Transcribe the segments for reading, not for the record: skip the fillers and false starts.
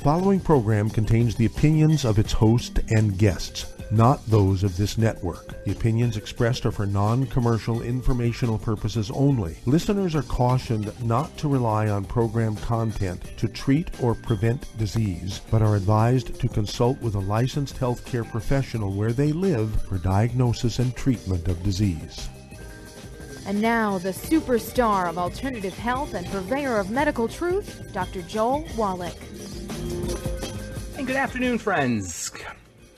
following program contains the opinions of its host and guests, not those of this network. The opinions expressed are for non-commercial informational purposes only. Listeners are cautioned not to rely on program content to treat or prevent disease, but are advised to consult with a licensed healthcare professional where they live for diagnosis and treatment of disease. And now, the superstar of alternative health and purveyor of medical truth, Dr. Joel Wallach. And good afternoon, friends.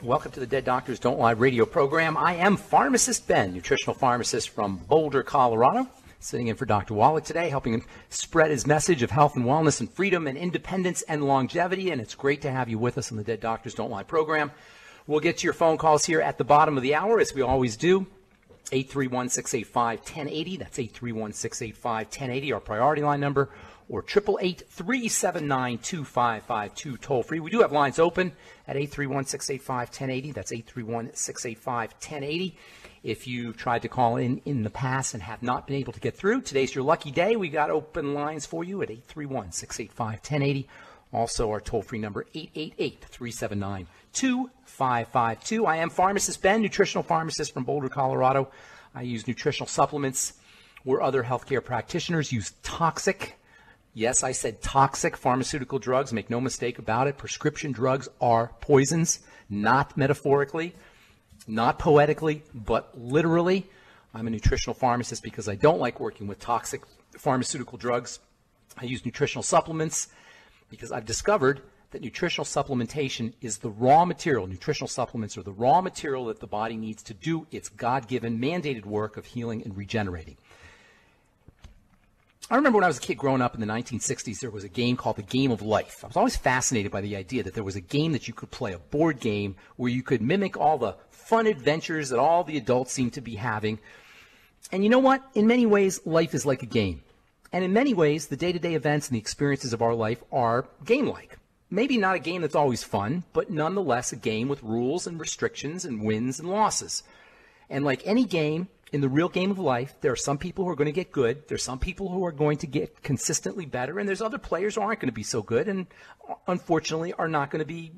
Welcome to the Dead Doctors Don't Lie radio program. I am Pharmacist Ben, nutritional pharmacist from Boulder, Colorado, sitting in for Dr. Wallach today, helping him spread his message of health and wellness and freedom and independence and longevity. And it's great to have you with us on the Dead Doctors Don't Lie program. We'll get to your phone calls here at the bottom of the hour, as we always do. 831-685-1080. That's 831-685-1080, our priority line number, or 888-379-2552, toll free. We do have lines open at 831-685-1080. That's 831-685-1080. If you've tried to call in the past and have not been able to get through, today's your lucky day. We got open lines for you at 831-685-1080. Also, our toll-free number, 888-379-2552. I am Pharmacist Ben, nutritional pharmacist from Boulder, Colorado. I use nutritional supplements where other healthcare practitioners use toxic, yes, I said toxic pharmaceutical drugs. Make no mistake about it. Prescription drugs are poisons, not metaphorically, not poetically, but literally. I'm a nutritional pharmacist because I don't like working with toxic pharmaceutical drugs. I use nutritional supplements because I've discovered that nutritional supplementation is the raw material. Nutritional supplements are the raw material that the body needs to do its God-given, mandated work of healing and regenerating. I remember when I was a kid growing up in the 1960s, there was a game called the Game of Life. I was always fascinated by the idea that there was a game that you could play, a board game, where you could mimic all the fun adventures that all the adults seem to be having. And you know what? In many ways, life is like a game. And in many ways, the day-to-day events and the experiences of our life are game-like. Maybe not a game that's always fun, but nonetheless a game with rules and restrictions and wins and losses. And like any game, in the real game of life, there are some people who are going to get good, there's some people who are going to get consistently better, and there's other players who aren't going to be so good and unfortunately are not going to be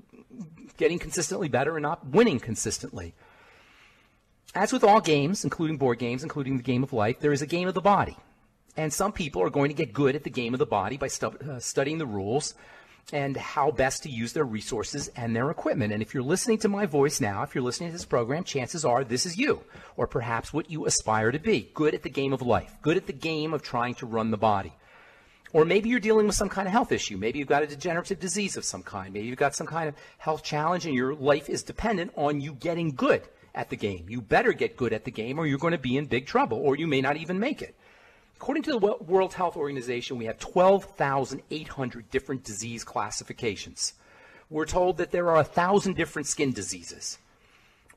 getting consistently better and not winning consistently. As with all games, including board games, including the game of life, there is a game of the body. And some people are going to get good at the game of the body by studying the rules and how best to use their resources and their equipment. And if you're listening to my voice now, if you're listening to this program, chances are this is you, or perhaps what you aspire to be, good at the game of life, good at the game of trying to run the body. Or maybe you're dealing with some kind of health issue. Maybe you've got a degenerative disease of some kind. Maybe you've got some kind of health challenge and your life is dependent on you getting good at the game. You better get good at the game or you're going to be in big trouble, or you may not even make it. According to the World Health Organization, we have 12,800 different disease classifications. We're told that there are 1,000 different skin diseases.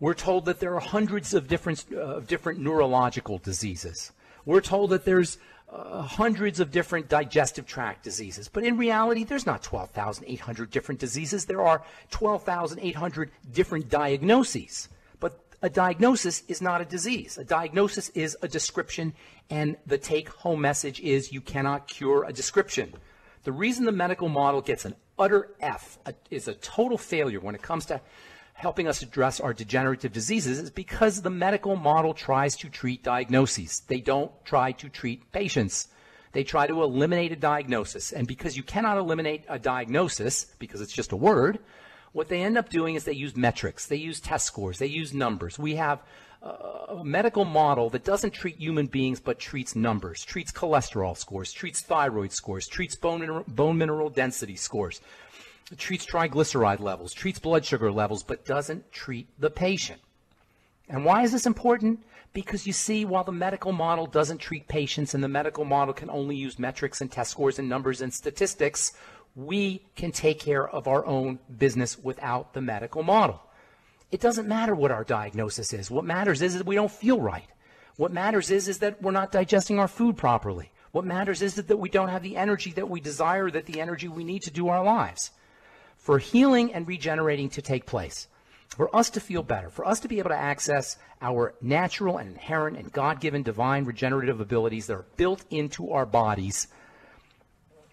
We're told that there are hundreds of different neurological diseases. We're told that there's hundreds of different digestive tract diseases. But in reality, there's not 12,800 different diseases. There are 12,800 different diagnoses. But a diagnosis is not a disease. A diagnosis is a description, and the take-home message is you cannot cure a description. The reason the medical model gets an utter F, is a total failure when it comes to helping us address our degenerative diseases, is because the medical model tries to treat diagnoses. They don't try to treat patients. They try to eliminate a diagnosis. And because you cannot eliminate a diagnosis, because it's just a word, what they end up doing is they use metrics, they use test scores, they use numbers. We have a medical model that doesn't treat human beings but treats numbers, treats cholesterol scores, treats thyroid scores, treats bone mineral density scores, treats triglyceride levels, treats blood sugar levels, but doesn't treat the patient. And why is this important? Because you see, while the medical model doesn't treat patients and the medical model can only use metrics and test scores and numbers and statistics, we can take care of our own business without the medical model. It doesn't matter what our diagnosis is. What matters is that we don't feel right. What matters is that we're not digesting our food properly. What matters is that we don't have the energy that we desire, that the energy we need to do our lives. For healing and regenerating to take place, for us to feel better, for us to be able to access our natural and inherent and God-given divine regenerative abilities that are built into our bodies,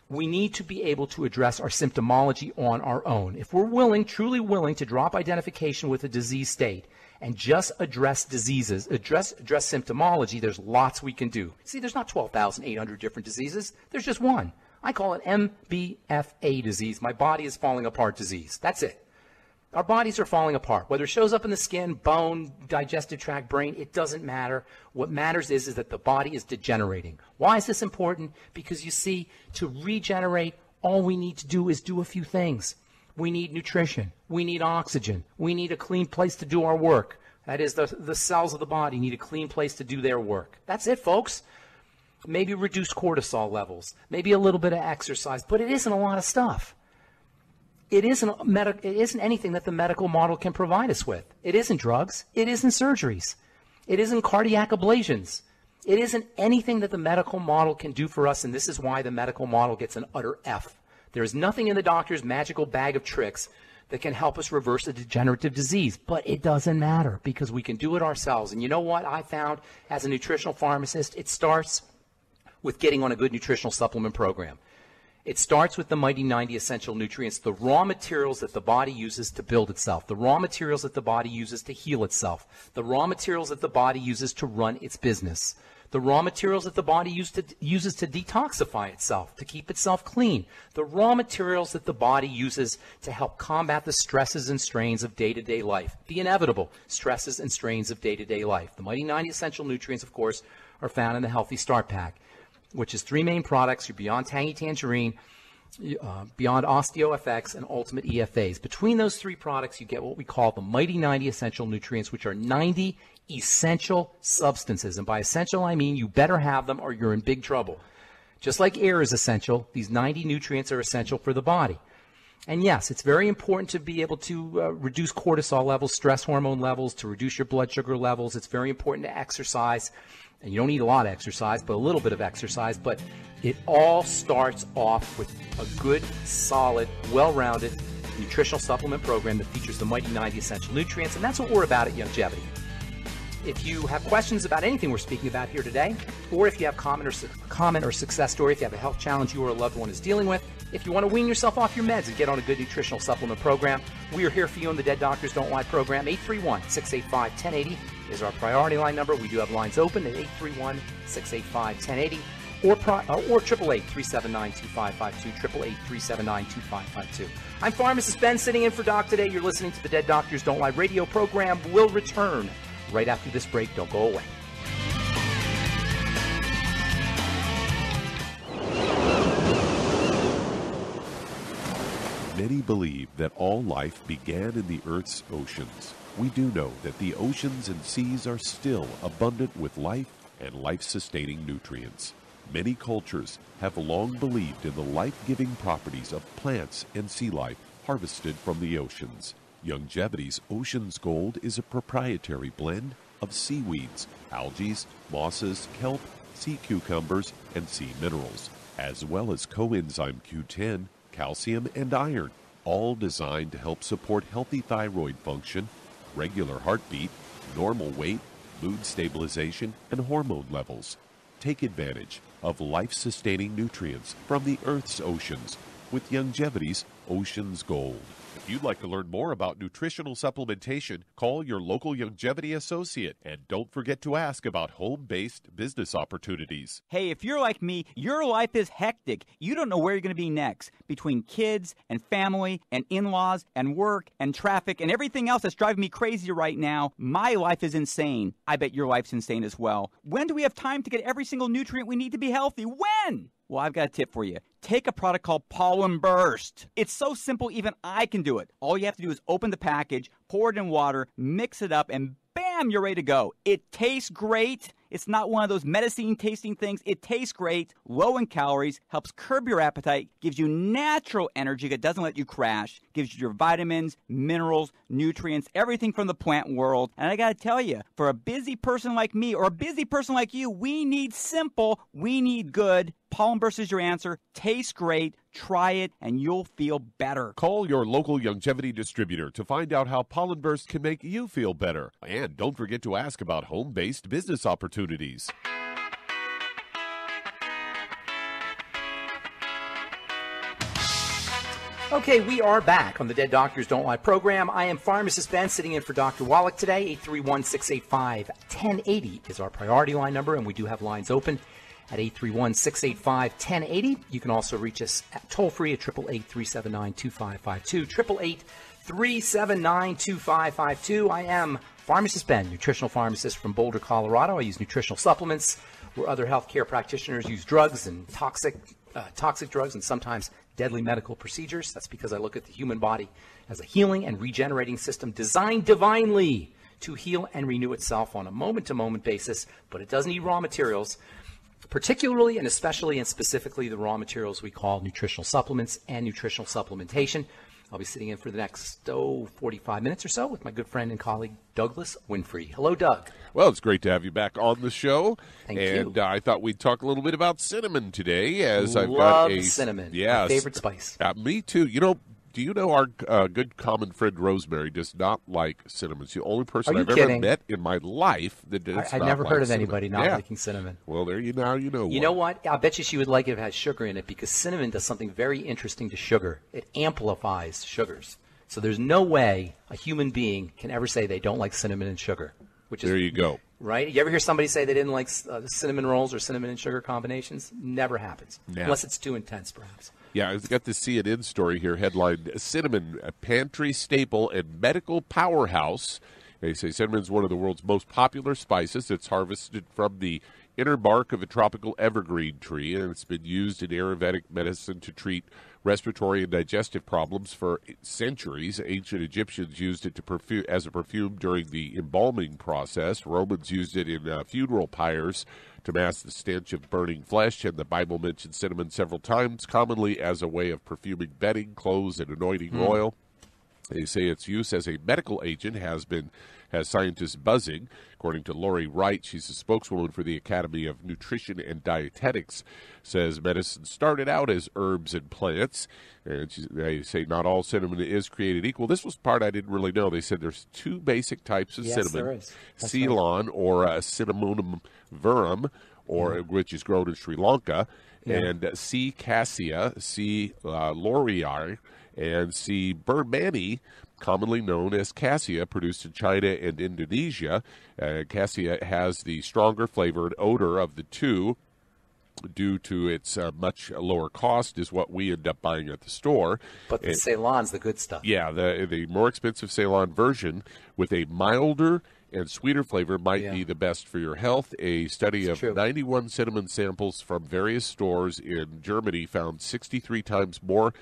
We need to be able to address our symptomology on our own. If we're willing, truly willing, to drop identification with a disease state and just address diseases, address symptomology, there's lots we can do. See, there's not 12,800 different diseases. There's just one. I call it MBFA disease, my body is falling apart disease. That's it. Our bodies are falling apart. Whether it shows up in the skin, bone, digestive tract, brain, it doesn't matter. What matters is that the body is degenerating. Why is this important? Because you see, to regenerate, all we need to do is do a few things. We need nutrition. We need oxygen. We need a clean place to do our work. That is, the cells of the body need a clean place to do their work. That's it, folks. Maybe reduce cortisol levels. Maybe a little bit of exercise. But it isn't a lot of stuff. It isn't anything that the medical model can provide us with. It isn't drugs. It isn't surgeries. It isn't cardiac ablations. It isn't anything that the medical model can do for us, and this is why the medical model gets an utter F. There is nothing in the doctor's magical bag of tricks that can help us reverse a degenerative disease, but it doesn't matter because we can do it ourselves. And you know what I found as a nutritional pharmacist? It starts with getting on a good nutritional supplement program. It starts with the Mighty 90 essential nutrients, the raw materials that the body uses to build itself, the raw materials that the body uses to heal itself, the raw materials that the body uses to run its business, the raw materials that the body uses to detoxify itself, to keep itself clean, the raw materials that the body uses to help combat the stresses and strains of day-to-day life, the inevitable stresses and strains of day-to-day life. The Mighty 90 essential nutrients, of course, are found in the Healthy Start Pack, which is 3 main products: your Beyond Tangy Tangerine, Beyond OsteoFX, and Ultimate EFAs. Between those 3 products, you get what we call the Mighty 90 essential nutrients, which are 90 essential substances. And by essential, I mean you better have them or you're in big trouble. Just like air is essential, these 90 nutrients are essential for the body. And yes, it's very important to be able to reduce cortisol levels, stress hormone levels, to reduce your blood sugar levels. It's very important to exercise. And you don't need a lot of exercise, but a little bit of exercise. But it all starts off with a good, solid, well-rounded nutritional supplement program that features the Mighty 90 essential nutrients. And that's what we're about at Longevity. If you have questions about anything we're speaking about here today, or if you have comment or success story, if you have a health challenge you or a loved one is dealing with, if you want to wean yourself off your meds and get on a good nutritional supplement program, we are here for you on the Dead Doctors Don't Lie program. 831-685-1080 is our priority line number. We do have lines open at 831-685-1080 or 888-379-2552, 888-379-2552. I'm Pharmacist Ben, sitting in for Doc today. You're listening to the Dead Doctors Don't Lie radio program. We'll return right after this break. Don't go away. Many believe that all life began in the Earth's oceans. We do know that the oceans and seas are still abundant with life and life-sustaining nutrients. Many cultures have long believed in the life-giving properties of plants and sea life harvested from the oceans. Longevity's Ocean's Gold is a proprietary blend of seaweeds, algae, mosses, kelp, sea cucumbers, and sea minerals, as well as coenzyme Q10, calcium, and iron, all designed to help support healthy thyroid function, regular heartbeat, normal weight, mood stabilization, and hormone levels. Take advantage of life-sustaining nutrients from the Earth's oceans with Longevity's Ocean's Gold. If you'd like to learn more about nutritional supplementation, call your local Longevity associate, and don't forget to ask about home-based business opportunities. Hey, if you're like me, your life is hectic. You don't know where you're going to be next. Between kids and family and in-laws and work and traffic and everything else that's driving me crazy right now, my life is insane. I bet your life's insane as well. When do we have time to get every single nutrient we need to be healthy? When? Well, I've got a tip for you. Take a product called Pollen Burst. It's so simple, even I can do it. All you have to do is open the package, pour it in water, mix it up, and bam, you're ready to go. It tastes great. It's not one of those medicine-tasting things. It tastes great, low in calories, helps curb your appetite, gives you natural energy that doesn't let you crash, gives you your vitamins, minerals, nutrients, everything from the plant world. And I got to tell you, for a busy person like me or a busy person like you, we need simple, we need good. Pollen Burst is your answer. Tastes great. Try it, and you'll feel better. Call your local Longevity distributor to find out how Pollen Burst can make you feel better. And don't forget to ask about home-based business opportunities. Okay, we are back on the Dead Doctors Don't Lie program. I am Pharmacist Ben, sitting in for Dr. Wallach today. 831-685-1080 is our priority line number, and we do have lines open at 831-685-1080. You can also reach us at toll-free at 888-379-2552, 888-379-2552. I am Pharmacist Ben, nutritional pharmacist from Boulder, Colorado. I use nutritional supplements where other healthcare practitioners use drugs and toxic drugs and sometimes deadly medical procedures. That's because I look at the human body as a healing and regenerating system designed divinely to heal and renew itself on a moment-to-moment basis, but it does need raw materials, particularly and especially and specifically the raw materials we call nutritional supplements and nutritional supplementation. I'll be sitting in for the next 45 minutes or so with my good friend and colleague, Douglas Winfrey. Hello, Doug. Well, it's great to have you back on the show. Thank you. I thought we'd talk a little bit about cinnamon today, as I've got cinnamon. Yes, my favorite spice. Me too. Do you know our good common friend Rosemary does not like cinnamon? She's the only person I've ever met in my life that does not I've never like heard of cinnamon. anybody not liking cinnamon. Well, there you know. You know what? I bet you she would like it if it has sugar in it, because cinnamon does something very interesting to sugar. It amplifies sugars. So there's no way a human being can ever say they don't like cinnamon and sugar. There you go. Right? You ever hear somebody say they didn't like cinnamon rolls or cinnamon and sugar combinations? Never happens. Yeah. Unless it's too intense, perhaps. Yeah, I've got the CNN story here, headlined, Cinnamon, a pantry staple and medical powerhouse. They say cinnamon is one of the world's most popular spices. It's harvested from the inner bark of a tropical evergreen tree, and it's been used in Ayurvedic medicine to treat respiratory and digestive problems for centuries. Ancient Egyptians used it as a perfume during the embalming process. Romans used it in funeral pyres to mask the stench of burning flesh, and the Bible mentions cinnamon several times, commonly as a way of perfuming bedding, clothes, and anointing oil. They say its use as a medical agent has scientists buzzing. According to Lori Wright, she's a spokeswoman for the Academy of Nutrition and Dietetics, says medicine started out as herbs and plants, and they say not all cinnamon is created equal. This was part I didn't really know. They said there's two basic types of cinnamon. There is. Ceylon, right, or Cinnamomum verum, which is grown in Sri Lanka, and C. cassia, C. laurii, and C. burmani, commonly known as cassia, produced in China and Indonesia. Cassia has the stronger flavor and odor of the two due to its much lower cost, is what we end up buying at the store. But the Ceylon's the good stuff. Yeah, the more expensive Ceylon version with a milder and sweeter flavor might be the best for your health. A study of 91 cinnamon samples from various stores in Germany found 63 times more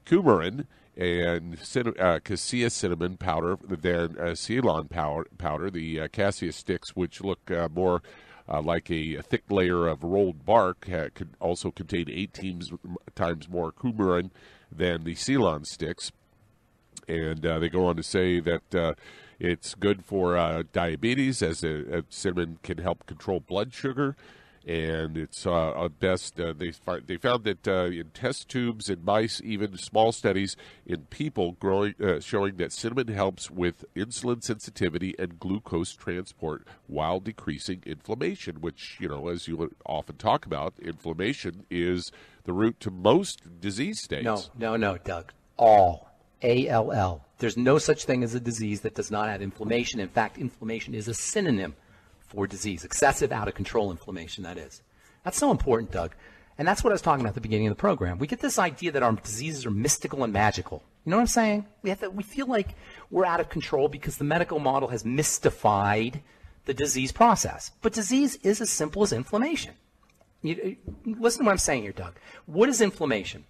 coumarin and cassia cinnamon powder than Ceylon powder. The cassia sticks, which look more like a thick layer of rolled bark, could also contain 18 times more coumarin than the Ceylon sticks. And they go on to say that it's good for diabetes, as cinnamon can help control blood sugar. And it's best. They found that in test tubes in mice, even small studies in people showing that cinnamon helps with insulin sensitivity and glucose transport while decreasing inflammation. Which, as you often talk about, inflammation is the root to most disease states. No, Doug. ALL. There's no such thing as a disease that does not have inflammation. In fact, inflammation is a synonym for disease. Excessive, out of control inflammation, that is. That's so important, Doug. And that's what I was talking about at the beginning of the program. We get this idea that our diseases are mystical and magical. You know what I'm saying? We feel like we're out of control because the medical model has mystified the disease process. But disease is as simple as inflammation. Listen to what I'm saying here, Doug. What is inflammation?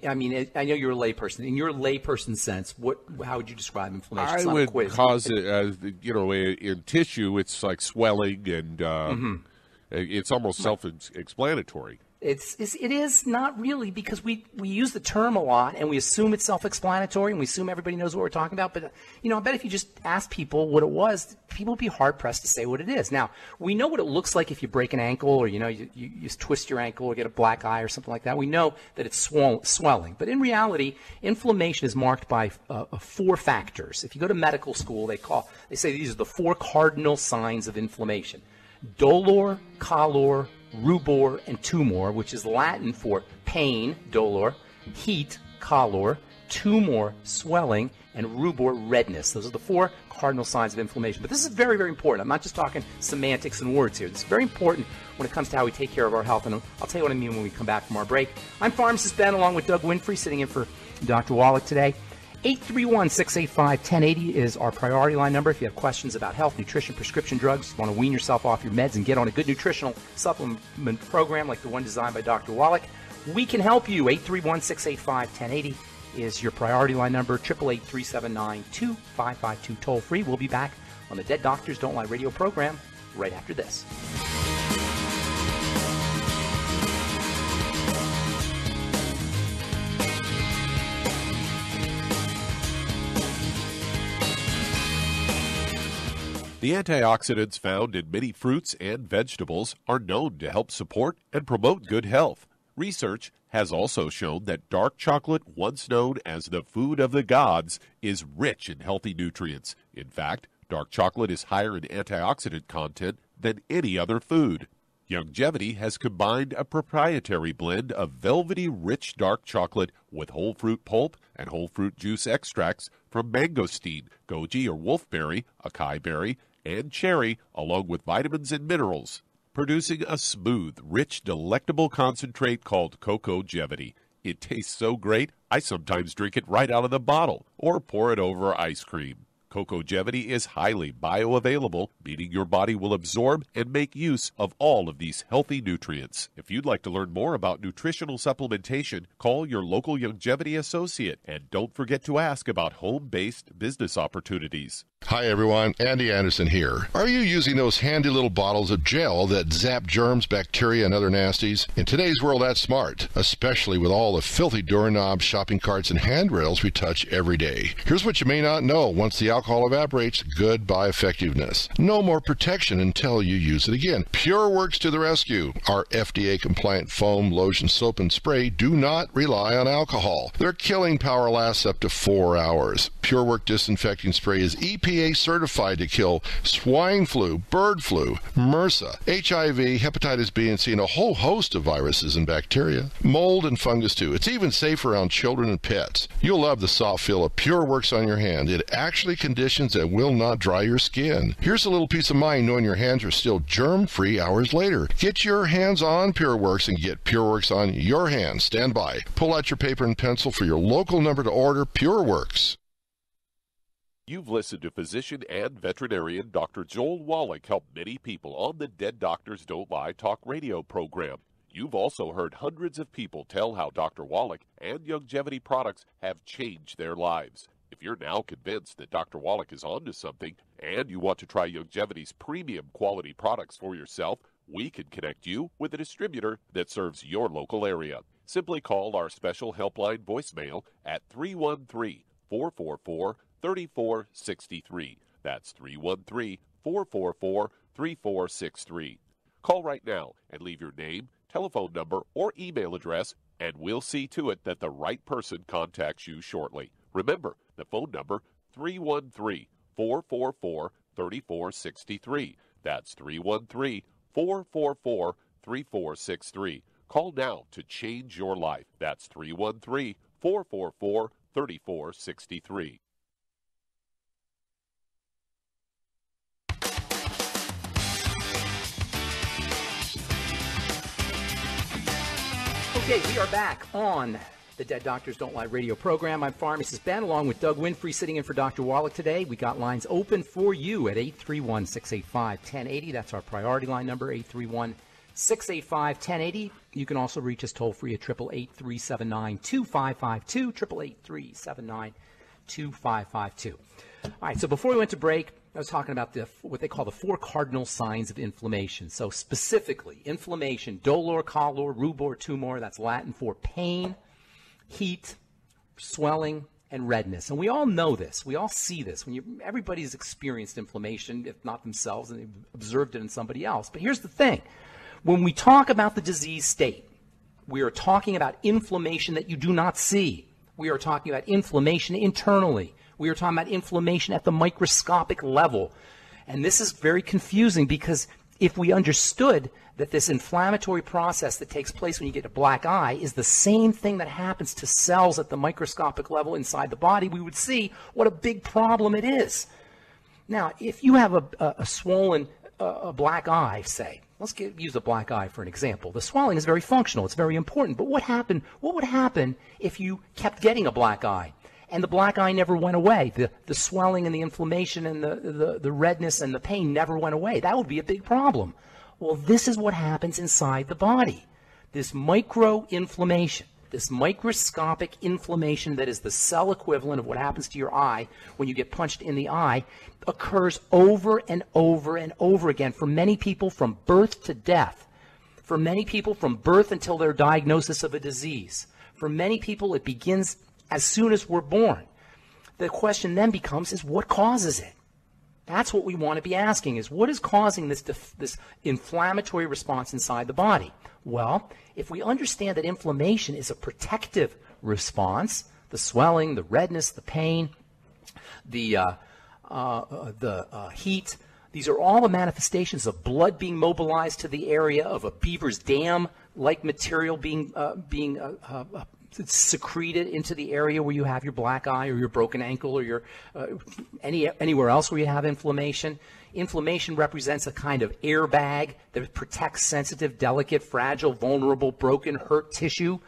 I mean, I know you're a layperson. In your layperson sense, how would you describe inflammation? I would cause it, in tissue, it's like swelling, and it's almost self-explanatory. It is not really, because we use the term a lot and we assume it's self-explanatory and we assume everybody knows what we're talking about. But, I bet if you just ask people what it was, people would be hard-pressed to say what it is. Now, we know what it looks like if you break an ankle or, you twist your ankle or get a black eye or something like that. We know that it's swelling. But in reality, inflammation is marked by 4 factors. If you go to medical school, they say these are the 4 cardinal signs of inflammation: dolor, calor, rubor, and tumor, which is Latin for pain, dolor, heat, calor, tumor, swelling, and rubor, redness. Those are the 4 cardinal signs of inflammation. But this is very, very important. I'm not just talking semantics and words here. This is very important when it comes to how we take care of our health, and I'll tell you what I mean when we come back from our break. I'm Pharmacist Ben, along with Doug Winfrey, sitting in for Dr. Wallach today. 831-685-1080 is our priority line number. If you have questions about health, nutrition, prescription drugs, want to wean yourself off your meds and get on a good nutritional supplement program like the one designed by Dr. Wallach, we can help you. 831-685-1080 is your priority line number. 888-379-2552 toll free. We'll be back on the Dead Doctors Don't Lie radio program right after this. The antioxidants found in many fruits and vegetables are known to help support and promote good health. Research has also shown that dark chocolate, once known as the food of the gods, is rich in healthy nutrients. In fact, dark chocolate is higher in antioxidant content than any other food. Youngevity has combined a proprietary blend of velvety rich dark chocolate with whole fruit pulp and whole fruit juice extracts from mangosteen, goji or wolfberry, acai berry, and cherry, along with vitamins and minerals, producing a smooth, rich, delectable concentrate called Cocogevity. It tastes so great, I sometimes drink it right out of the bottle or pour it over ice cream. Cocogevity is highly bioavailable, meaning your body will absorb and make use of all of these healthy nutrients. If you'd like to learn more about nutritional supplementation, call your local Youngevity associate, and don't forget to ask about home-based business opportunities. Hi everyone, Andy Anderson here. Are you using those handy little bottles of gel that zap germs, bacteria, and other nasties? In today's world, that's smart, especially with all the filthy doorknobs, shopping carts, and handrails we touch every day. Here's what you may not know. Once the alcohol evaporates, goodbye effectiveness. No more protection until you use it again. PureWorks to the rescue. Our FDA-compliant foam, lotion, soap, and spray do not rely on alcohol. Their killing power lasts up to 4 hours. PureWorks disinfecting spray is EPA certified to kill swine flu, bird flu, MRSA, HIV, hepatitis B and C, and a whole host of viruses and bacteria. Mold and fungus too. It's even safe around children and pets. You'll love the soft feel of PureWorks on your hand. It actually conditions and will not dry your skin. Here's a little peace of mind knowing your hands are still germ-free hours later. Get your hands on PureWorks and get PureWorks on your hands. Stand by. Pull out your paper and pencil for your local number to order. PureWorks. You've listened to physician and veterinarian Dr. Joel Wallach help many people on the Dead Doctors Don't Lie talk radio program. You've also heard hundreds of people tell how Dr. Wallach and Youngevity products have changed their lives. If you're now convinced that Dr. Wallach is onto something and you want to try Youngevity's premium quality products for yourself, we can connect you with a distributor that serves your local area. Simply call our special helpline voicemail at 313-444-3463. That's 313-444-3463. Call right now and leave your name, telephone number, or email address, and we'll see to it that the right person contacts you shortly. Remember, the phone number, 313-444-3463. That's 313-444-3463. Call now to change your life. That's 313-444-3463. Okay, we are back on the Dead Doctors Don't Lie radio program. I'm Pharmacist Ben, along with Doug Winfrey, sitting in for Dr. Wallach today. We got lines open for you at 831-685-1080. That's our priority line number, 831-685-1080. You can also reach us toll-free at 888-379-2552, 888-379-2552. All right, so before we went to break, I was talking about what they call the 4 cardinal signs of inflammation. So specifically, inflammation, dolor, calor, rubor, tumor, that's Latin for pain, heat, swelling, and redness. And we all know this. We all see this. Everybody's experienced inflammation, if not themselves, and they've observed it in somebody else. But here's the thing. When we talk about the disease state, we are talking about inflammation that you do not see. We are talking about inflammation internally. We are talking about inflammation at the microscopic level. And this is very confusing because if we understood that this inflammatory process that takes place when you get a black eye is the same thing that happens to cells at the microscopic level inside the body, we would see what a big problem it is. Now, if you have a swollen black eye, say, use a black eye for an example. The swelling is very functional. It's very important. But what would happen if you kept getting a black eye and the black eye never went away? The swelling and the inflammation and the redness and the pain never went away. That would be a big problem. Well, this is what happens inside the body. This micro-inflammation, this microscopic inflammation that is the cell equivalent of what happens to your eye when you get punched in the eye, occurs over and over and over again for many people from birth to death, for many people from birth until their diagnosis of a disease. For many people, it begins as soon as we're born. The question then becomes is what causes it? That's what we want to be asking, is what is causing this inflammatory response inside the body? Well, if we understand that inflammation is a protective response, the swelling, the redness, the pain, the heat, these are all the manifestations of blood being mobilized to the area, of a beaver's dam-like material being secreted into the area where you have your black eye or your broken ankle or your anywhere else where you have inflammation. Inflammation represents a kind of airbag that protects sensitive, delicate, fragile, vulnerable, broken, hurt tissue.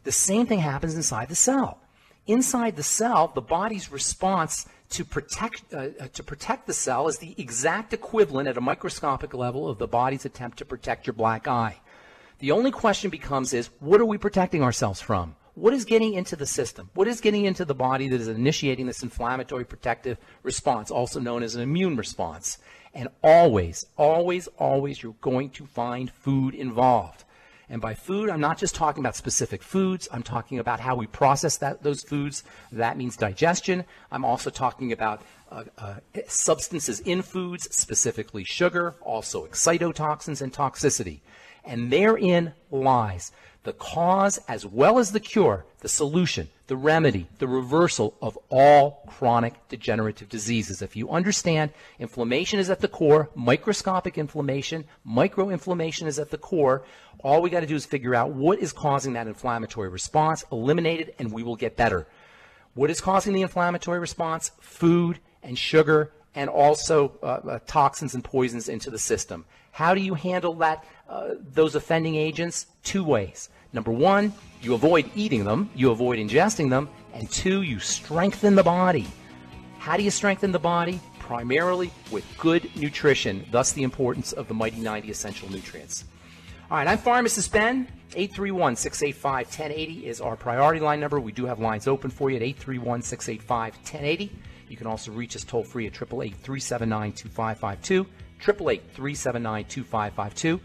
The same thing happens inside the cell. Inside the cell, the body's response to protect the cell is the exact equivalent at a microscopic level of the body's attempt to protect your black eye. The only question becomes is, what are we protecting ourselves from? What is getting into the system? What is getting into the body that is initiating this inflammatory protective response, also known as an immune response? And always, always, always you're going to find food involved. And by food, I'm not just talking about specific foods. I'm talking about how we process those foods. That means digestion. I'm also talking about substances in foods, specifically sugar, also excitotoxins and toxicity. And therein lies the cause as well as the cure, the solution, the remedy, the reversal of all chronic degenerative diseases. If you understand inflammation is at the core, microscopic inflammation, microinflammation is at the core, all we got to do is figure out what is causing that inflammatory response, eliminate it, and we will get better. What is causing the inflammatory response? Food and sugar and also toxins and poisons into the system. How do you handle that? Those offending agents? Two ways. Number one, you avoid eating them, you avoid ingesting them, and two, you strengthen the body. How do you strengthen the body? Primarily with good nutrition, thus the importance of the Mighty 90 essential nutrients. All right, I'm Pharmacist Ben. 831-685-1080 is our priority line number. We do have lines open for you at 831-685-1080. You can also reach us toll free at 888-379-2552. 888-379-2552.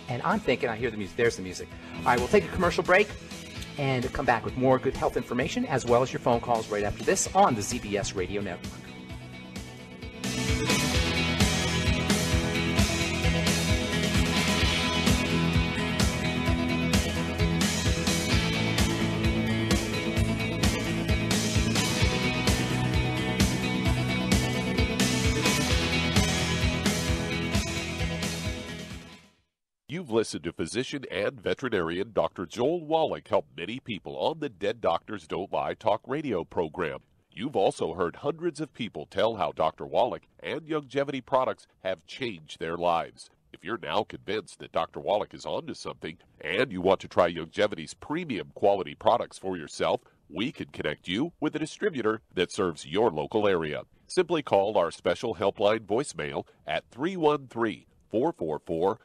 And I'm thinking, I hear the music. There's the music. All right, we'll take a commercial break and come back with more good health information as well as your phone calls right after this on the ZBS Radio Network. You've listened to physician and veterinarian Dr. Joel Wallach help many people on the Dead Doctors Don't Lie talk radio program. You've also heard hundreds of people tell how Dr. Wallach and Youngevity products have changed their lives. If you're now convinced that Dr. Wallach is onto something and you want to try Youngevity's premium quality products for yourself, we can connect you with a distributor that serves your local area. Simply call our special helpline voicemail at 313-444-3463.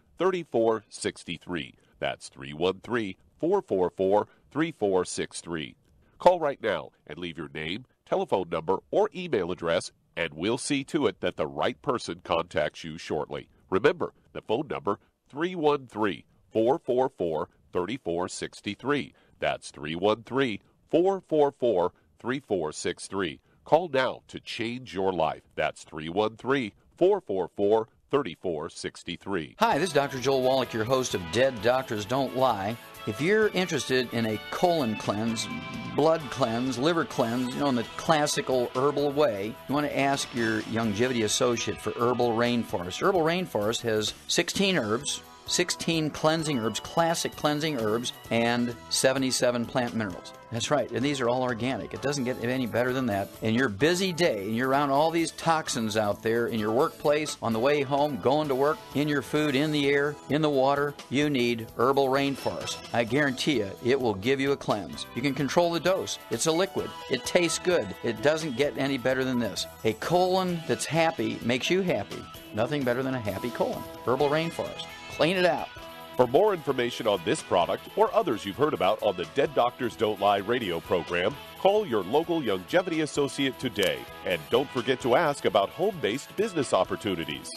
That's 313-444-3463. Call right now and leave your name, telephone number, or email address, and we'll see to it that the right person contacts you shortly. Remember, the phone number, 313-444-3463. That's 313-444-3463. Call now to change your life. That's 313-444-3463. 3463. Hi, this is Dr. Joel Wallach, your host of Dead Doctors Don't Lie. If you're interested in a colon cleanse, blood cleanse, liver cleanse, in the classical herbal way, you want to ask your Longevity associate for Herbal Rainforest. Herbal Rainforest has 16 herbs, 16 cleansing herbs, classic cleansing herbs, and 77 plant minerals. That's right, and these are all organic. It doesn't get any better than that. In your busy day, and you're around all these toxins out there in your workplace, on the way home, going to work, in your food, in the air, in the water, you need Herbal Rainforest. I guarantee you, it will give you a cleanse. You can control the dose. It's a liquid. It tastes good. It doesn't get any better than this. A colon that's happy makes you happy. Nothing better than a happy colon. Herbal Rainforest. Clean it out. For more information on this product or others you've heard about on the Dead Doctors Don't Lie radio program, call your local Longevity associate today. And don't forget to ask about home-based business opportunities.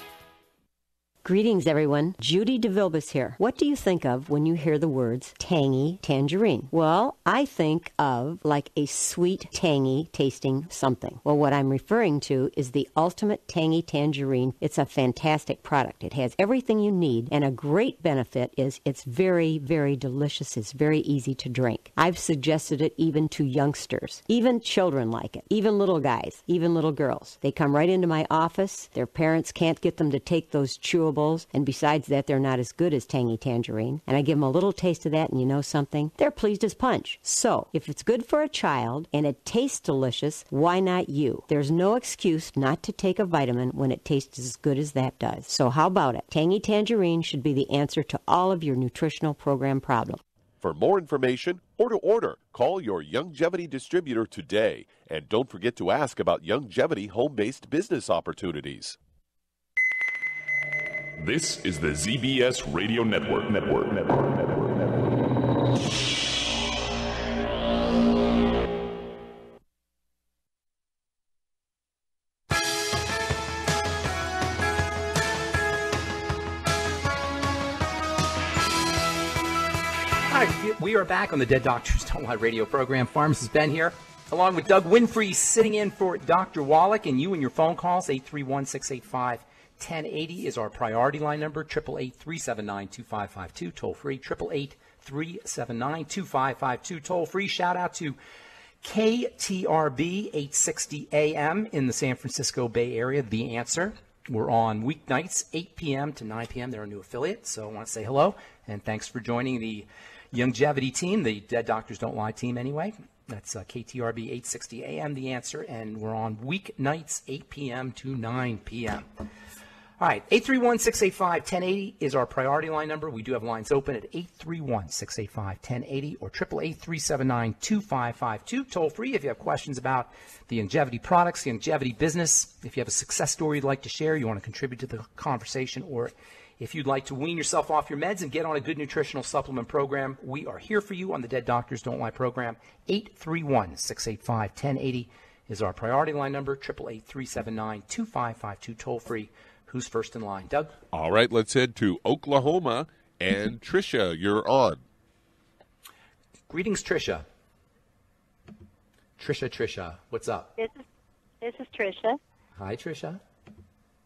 Greetings, everyone. Judy DeVilbus here. What do you think of when you hear the words tangy tangerine? Well, I think of like a sweet, tangy tasting something. Well, what I'm referring to is the Ultimate Tangy Tangerine. It's a fantastic product. It has everything you need, and a great benefit is it's very, very delicious. It's very easy to drink. I've suggested it even to youngsters. Even children like it. Even little guys. Even little girls. They come right into my office. Their parents can't get them to take those chewables. And besides that, they're not as good as Tangy Tangerine. And I give them a little taste of that, and you know something? They're pleased as punch. So, if it's good for a child and it tastes delicious, why not you? There's no excuse not to take a vitamin when it tastes as good as that does. So how about it? Tangy Tangerine should be the answer to all of your nutritional program problems. For more information or to order, call your Longevity distributor today. And don't forget to ask about Longevity home-based business opportunities. This is the ZBS Radio Network. Hi, we are back on the Dead Doctors Don't Lie radio program. Pharmacist Ben here, along with Doug Winfrey, sitting in for Dr. Wallach, and you and your phone calls, 831-685-1080 is our priority line number, 888-379-2552, toll free, 888-379-2552, toll free. Shout out to KTRB 860 AM in the San Francisco Bay Area, The Answer. We're on weeknights, 8 p.m. to 9 p.m. They're a new affiliate, so I want to say hello, and thanks for joining the Longevity team, the Dead Doctors Don't Lie team anyway. That's KTRB 860 AM, The Answer, and we're on weeknights, 8 p.m. to 9 p.m. All right, 831-685-1080 is our priority line number. We do have lines open at 831-685-1080 or 888-379-2552. Toll free if you have questions about the Longevity products, the Longevity business. If you have a success story you'd like to share, you want to contribute to the conversation, or if you'd like to wean yourself off your meds and get on a good nutritional supplement program, we are here for you on the Dead Doctors Don't Lie program. 831-685-1080 is our priority line number, 888-379-2552, toll free. Who's first in line? Doug? All right, let's head to Oklahoma. And Trisha, you're on. Greetings, Trisha. Trisha, what's up? This is Trisha. Hi, Trisha.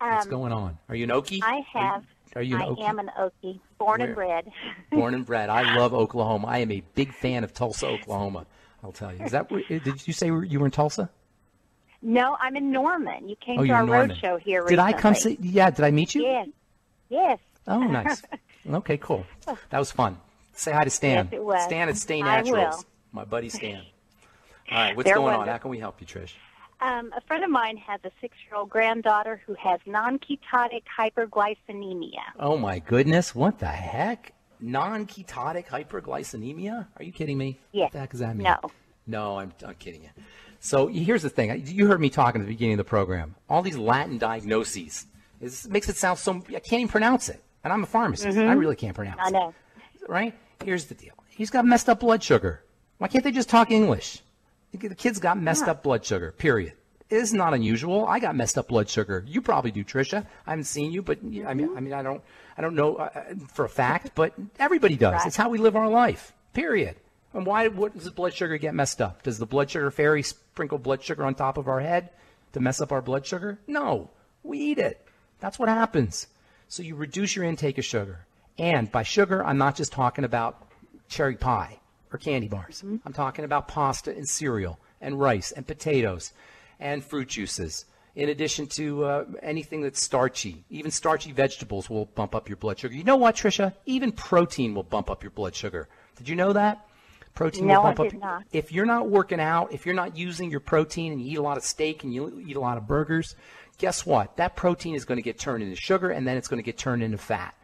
What's going on? Are you an Okie? I have. Are you an Okie? I am an Okie, born and bred. Born and bred. I love Oklahoma. I am a big fan of Tulsa, Oklahoma. I'll tell you. Is that? Did you say you were in Tulsa? No, I'm in Norman. You came to our road show here recently. Did I come see? Yeah, did I meet you? Yes. Oh, nice. Okay, cool. That was fun. Say hi to Stan. Yes, it was. Stan at Stay Naturals. I will. My buddy Stan. All right, what's going on? How can we help you, Trish? A friend of mine has a 6-year-old granddaughter who has non-ketotic hyperglycemia. Oh, my goodness. What the heck? Non-ketotic hyperglycemia? Are you kidding me? Yes. What the heck does that mean? No. No, I'm kidding you. So here's the thing. You heard me talking at the beginning of the program. All these Latin diagnoses. It makes it sound so... I can't even pronounce it. And I'm a pharmacist. I really can't pronounce it. I know. Right? Here's the deal. He's got messed up blood sugar. Why can't they just talk English? The kid's got messed up blood sugar, period. It's not unusual. I got messed up blood sugar. You probably do, Trisha. I haven't seen you, but I mean, I don't know for a fact, but everybody does. Right. It's how we live our life, period. And what does the blood sugar get messed up? Does the blood sugar fairy sprinkle blood sugar on top of our head to mess up our blood sugar? No, we eat it. That's what happens. So you reduce your intake of sugar. And by sugar, I'm not just talking about cherry pie or candy bars. I'm talking about pasta and cereal and rice and potatoes and fruit juices, in addition to anything that's starchy. Even starchy vegetables will bump up your blood sugar. You know what, Trisha? Even protein will bump up your blood sugar. Did you know that? Protein will bump up. No, I did not. If you're not working out, if you're not using your protein and you eat a lot of steak and you eat a lot of burgers, guess what? That protein is going to get turned into sugar, and then it's going to get turned into fat.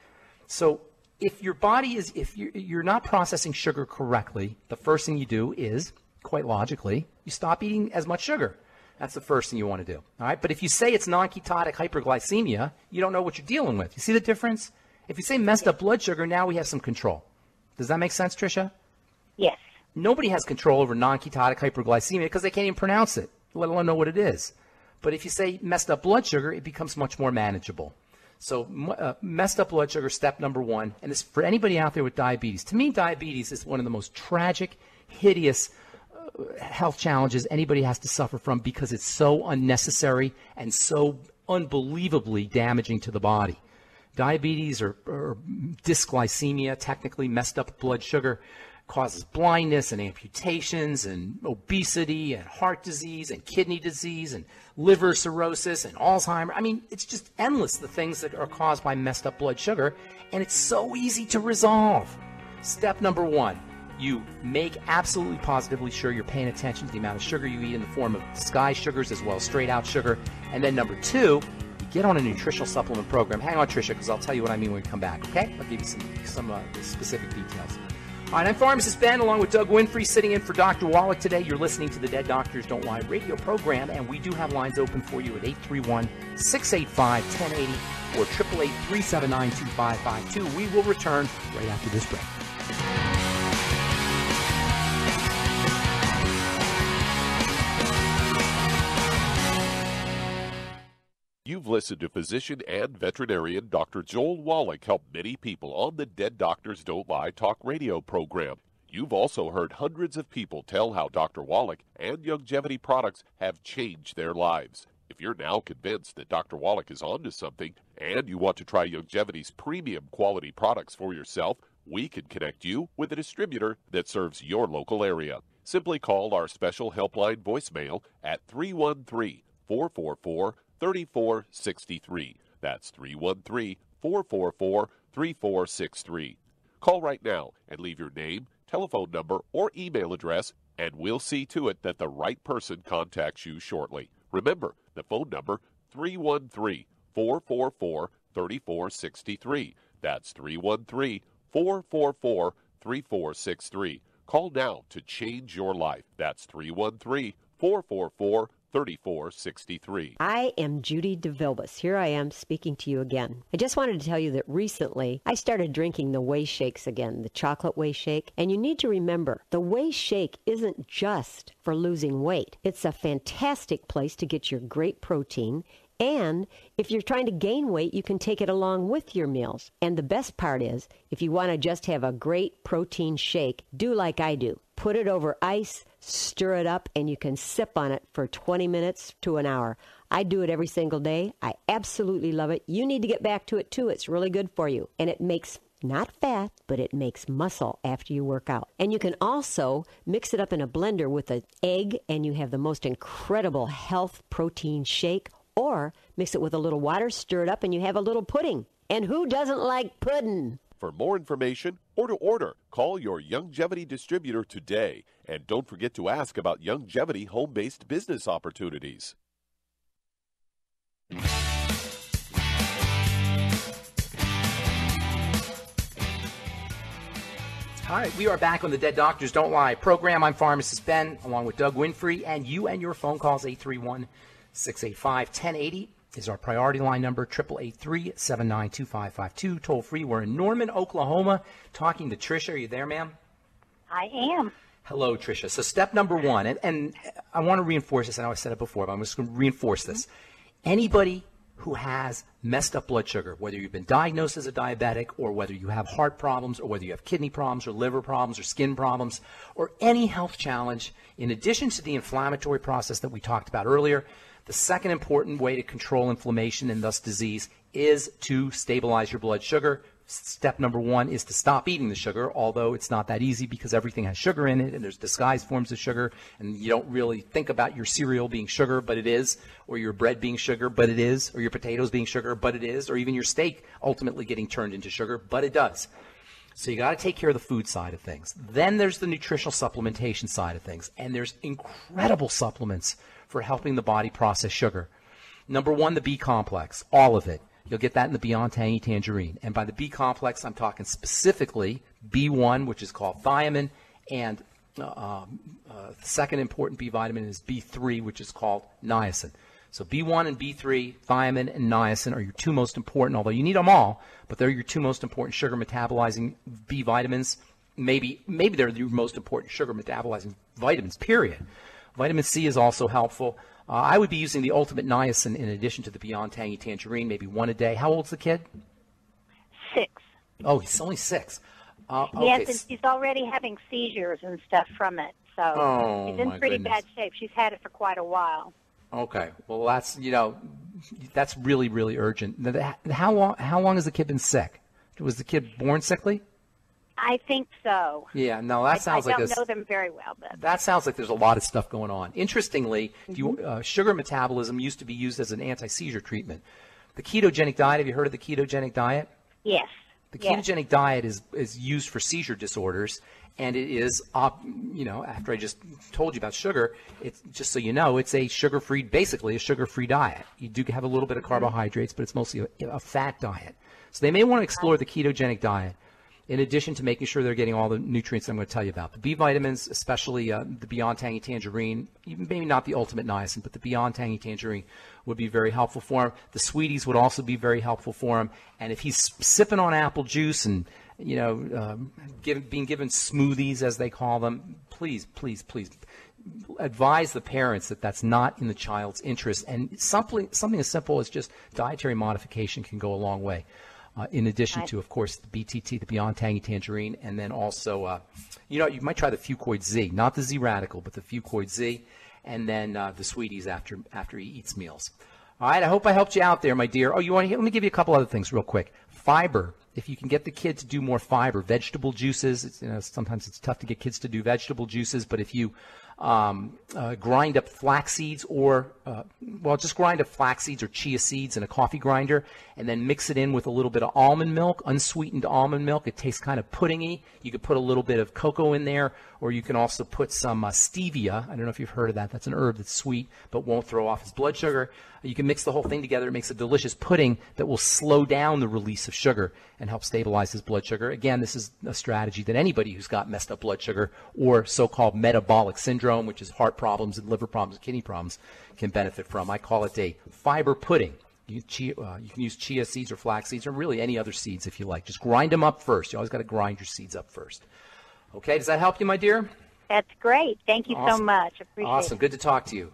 So if your body is, if you're not processing sugar correctly, the first thing you do is, quite logically, you stop eating as much sugar. That's the first thing you want to do. All right. But if you say it's non-ketotic hyperglycemia, you don't know what you're dealing with. You see the difference? If you say messed up blood sugar, now we have some control. Does that make sense, Trisha? Yes. Nobody has control over non-ketotic hyperglycemia because they can't even pronounce it, let alone know what it is. But if you say messed up blood sugar, it becomes much more manageable. So messed up blood sugar, step number one. And this for anybody out there with diabetes. To me, diabetes is one of the most tragic, hideous health challenges anybody has to suffer from because it's so unnecessary and so unbelievably damaging to the body. Diabetes or dysglycemia, technically messed up blood sugar, causes blindness and amputations and obesity and heart disease and kidney disease and liver cirrhosis and Alzheimer's. I mean, it's just endless, the things that are caused by messed up blood sugar, and it's so easy to resolve. Step number one, you make absolutely positively sure you're paying attention to the amount of sugar you eat in the form of disguised sugars as well as straight out sugar. And then number two, you get on a nutritional supplement program. Hang on, Trisha, because I'll tell you what I mean when we come back, okay? I'll give you some specific details. All right, I'm Pharmacist Ben, along with Doug Winfrey, sitting in for Dr. Wallach today. You're listening to the Dead Doctors Don't Lie radio program, and we do have lines open for you at 831-685-1080 or 888-379-2552. We will return right after this break. You've listened to physician and veterinarian Dr. Joel Wallach help many people on the Dead Doctors Don't Lie talk radio program. You've also heard hundreds of people tell how Dr. Wallach and Youngevity products have changed their lives. If you're now convinced that Dr. Wallach is onto something and you want to try Youngevity's premium quality products for yourself, we can connect you with a distributor that serves your local area. Simply call our special helpline voicemail at 313-444-3463. That's 313-444-3463. Call right now and leave your name, telephone number, or email address, and we'll see to it that the right person contacts you shortly. Remember, the phone number, 313-444-3463. That's 313-444-3463. Call now to change your life. That's 313-444-3463. 3463. I am Judy DeVilbus. Here I am speaking to you again. I just wanted to tell you that recently I started drinking the Whey Shakes again, the chocolate Whey Shake. And you need to remember, the Whey Shake isn't just for losing weight. It's a fantastic place to get your great protein. And if you're trying to gain weight, you can take it along with your meals. And the best part is, if you want to just have a great protein shake, do like I do. Put it over ice, stir it up, and you can sip on it for 20 minutes to an hour. I do it every single day. I absolutely love it. You need to get back to it, too. It's really good for you. And it makes not fat, but it makes muscle after you work out. And you can also mix it up in a blender with an egg, and you have the most incredible health protein shake. Or mix it with a little water, stir it up, and you have a little pudding. And who doesn't like pudding? For more information or to order, call your Youngevity distributor today. And don't forget to ask about Youngevity home-based business opportunities. All right, we are back on the Dead Doctors Don't Lie program. I'm Pharmacist Ben, along with Doug Winfrey, and you and your phone calls, 831-685-1080 is our priority line number, 888-379-2552, toll free. We're in Norman, Oklahoma, talking to Trisha. Are you there, ma'am? I am. Hello, Trisha. So step number one, and I want to reinforce this. I know I said it before, but I'm just going to reinforce this. Anybody who has messed up blood sugar, whether you've been diagnosed as a diabetic or whether you have heart problems or whether you have kidney problems or liver problems or skin problems or any health challenge, in addition to the inflammatory process that we talked about earlier, the second important way to control inflammation and thus disease is to stabilize your blood sugar. Step number 1 is to stop eating the sugar, although it's not that easy because everything has sugar in it and there's disguised forms of sugar, and you don't really think about your cereal being sugar, but it is, or your bread being sugar, but it is, or your potatoes being sugar, but it is, or even your steak ultimately getting turned into sugar, but it does. So you got to take care of the food side of things. Then there's the nutritional supplementation side of things, and there's incredible supplements for helping the body process sugar. Number 1, the B complex, all of it. You'll get that in the Beyond Tangy Tangerine. And by the B complex, I'm talking specifically B1, which is called thiamine, and the second important B vitamin is B3, which is called niacin. So B1 and B3, thiamine and niacin are your 2 most important, although you need them all, but they're your 2 most important sugar metabolizing B vitamins. Maybe they're your most important sugar metabolizing vitamins, period. Vitamin C is also helpful. I would be using the Ultimate Niacin in addition to the Beyond Tangy Tangerine, maybe 1 a day. How old's the kid? 6. Oh, he's only 6. Yes, Okay. and she's already having seizures and stuff from it. So she's in pretty bad shape. She's had it for quite a while. Okay. Well, that's really, really urgent. How long has the kid been sick? Was the kid born sickly? I think so. Yeah, no, that sounds like I don't know them very well, but that sounds like there's a lot of stuff going on. Interestingly, sugar metabolism used to be used as an anti-seizure treatment. The ketogenic diet, have you heard of the ketogenic diet? Yes. The ketogenic diet is used for seizure disorders, and it is, after I just told you about sugar, it's just so you know, it's a sugar-free, basically a sugar-free diet. You do have a little bit of carbohydrates, but it's mostly a fat diet. So they may want to explore the ketogenic diet, in addition to making sure they're getting all the nutrients I'm going to tell you about. The B vitamins, especially the Beyond Tangy Tangerine, even maybe not the Ultimate Niacin, but the Beyond Tangy Tangerine would be very helpful for him. The Sweeties would also be very helpful for him. And if he's sipping on apple juice and, being given smoothies, as they call them, please advise the parents that that's not in the child's interest. And something as simple as just dietary modification can go a long way. In addition to, of course, the BTT, the Beyond Tangy Tangerine, and then also, you might try the Fucoid Z, not the Z Radical, but the Fucoid Z, and then the Sweeties after he eats meals. All right, I hope I helped you out there, my dear. Oh, let me give you a couple other things real quick. Fiber. If you can get the kid to do more fiber, vegetable juices. Sometimes it's tough to get kids to do vegetable juices, but if you grind up flax seeds just grind up flax seeds or chia seeds in a coffee grinder and then mix it in with a little bit of almond milk, unsweetened almond milk. It tastes kind of puddingy. You could put a little bit of cocoa in there, or you can also put some stevia. I don't know if you've heard of that. That's an herb that's sweet but won't throw off his blood sugar. You can mix the whole thing together. It makes a delicious pudding that will slow down the release of sugar and help stabilize his blood sugar. Again, this is a strategy that anybody who's got messed up blood sugar or so-called metabolic syndrome, which is heart problems and liver problems and kidney problems, can benefit from. I call it a fiber pudding. You can use chia seeds or flax seeds or really any other seeds if you like. Just grind them up first. You always got to grind your seeds up first. Okay, does that help you, my dear? That's great. Thank you so much. Appreciate it. Awesome. Good to talk to you.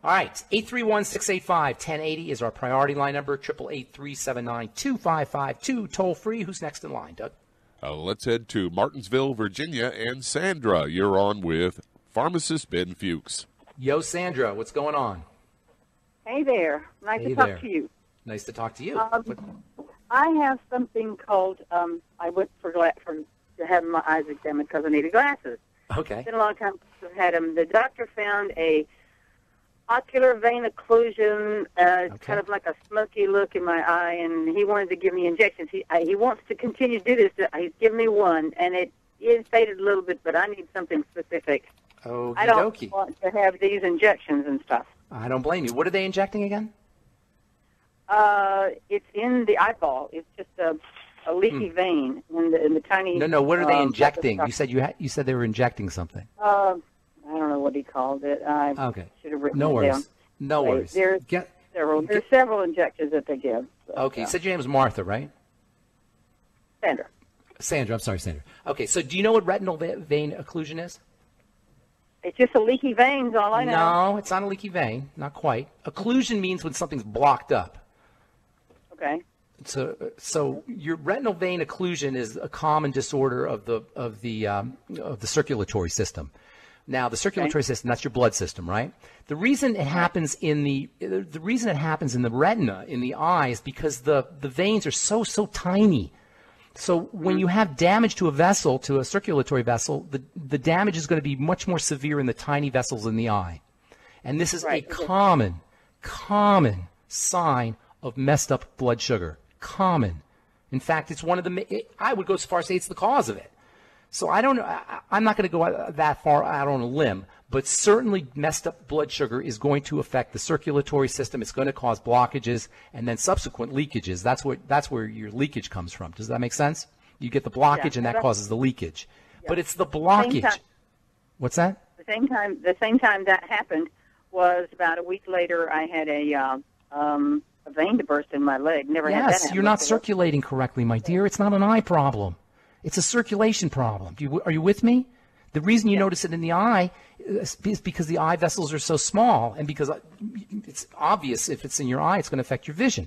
All right, 831-685-1080 is our priority line number, 888-379-2552, toll free. Who's next in line, Doug? Let's head to Martinsville, Virginia, and Sandra, you're on with Pharmacist Ben Fuchs. Yo, Sandra, what's going on? Hey there. Nice to talk to you. Nice to talk to you. I have something called, I went to have my eyes examined because I needed glasses. Okay. It's been a long time since I've had them. The doctor found a ocular vein occlusion, kind of like a smoky look in my eye, and he wanted to give me injections. He wants to continue to do this. He's given me one, and it is faded a little bit, but I need something specific. I don't want to have these injections and stuff. I don't blame you. What are they injecting again? It's in the eyeball. It's just a leaky vein in the tiny. No. What are they injecting? You said you said they were injecting something. I don't know what he called it. I should have written it down. No worries. There's several injections that they give. So, okay, you said your name was Martha, right? Sandra. I'm sorry, Sandra. Okay, so do you know what retinal vein occlusion is? It's just a leaky vein, is all I know. No, it's not a leaky vein. Not quite. Occlusion means when something's blocked up. Okay. So your retinal vein occlusion is a common disorder of the circulatory system. Now, the circulatory system, that's your blood system, right? The reason it happens in the retina, in the eye, is because the veins are so tiny. So when you have damage to a vessel, to a circulatory vessel, the damage is going to be much more severe in the tiny vessels in the eye. And this is a common sign of messed up blood sugar. Common. In fact, it's one of the, I would go so far as to say it's the cause of it. So I don't know, I'm not going to go that far out on a limb, but certainly messed up blood sugar is going to affect the circulatory system. It's going to cause blockages and then subsequent leakages. That's where your leakage comes from. Does that make sense? You get the blockage and that causes the leakage. Yeah. But it's the blockage. What's that? The same time that happened was about a week later. I had a vein to burst in my leg. Never had that happen. Yes, you're not circulating correctly, my dear. It's not an eye problem. It's a circulation problem. Are you with me? The reason you notice it in the eye is because the eye vessels are so small, and because it's obvious if it's in your eye, it's going to affect your vision.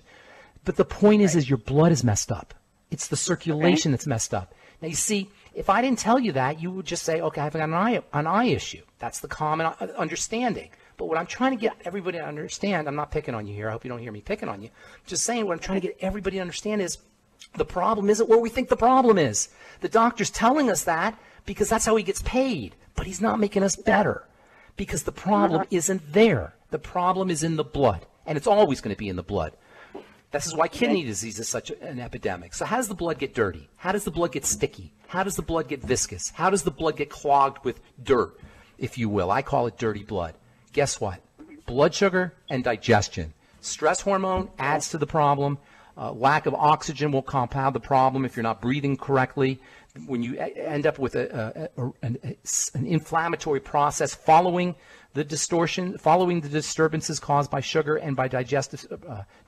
But the point is your blood is messed up. It's the circulation that's messed up. Now, you see, if I didn't tell you that, you would just say, okay, I've got an eye issue. That's the common understanding. But what I'm trying to get everybody to understand, I'm not picking on you here. I hope you don't hear me picking on you. I'm just saying what I'm trying to get everybody to understand is the problem isn't where we think the problem is. The doctor's telling us that because that's how he gets paid. But he's not making us better because the problem isn't there. The problem is in the blood. And it's always going to be in the blood. This is why kidney disease is such an epidemic. So how does the blood get dirty? How does the blood get sticky? How does the blood get viscous? How does the blood get clogged with dirt, if you will? I call it dirty blood. Guess what? Blood sugar and digestion. Stress hormone adds to the problem. Lack of oxygen will compound the problem if you're not breathing correctly. When you end up with an inflammatory process following the disturbances caused by sugar and by digestive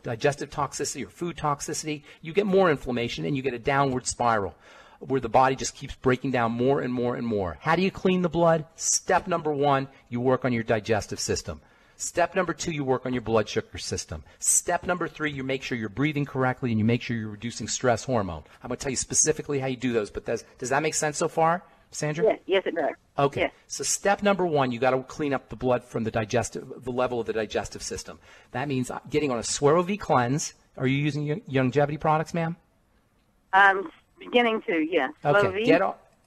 toxicity or food toxicity, you get more inflammation and you get a downward spiral where the body just keeps breaking down more and more and more. How do you clean the blood? Step number 1, you work on your digestive system. Step number 2, you work on your blood sugar system. Step number 3, you make sure you're breathing correctly and you make sure you're reducing stress hormone. I'm going to tell you specifically how you do those, but does that make sense so far, Sandra? Yes, it does. Okay. Yes. So step number 1, you got to clean up the blood from the level of the digestive system. That means getting on a Swero-V cleanse. Are you using longevity products, ma'am? Beginning to, yes. Okay.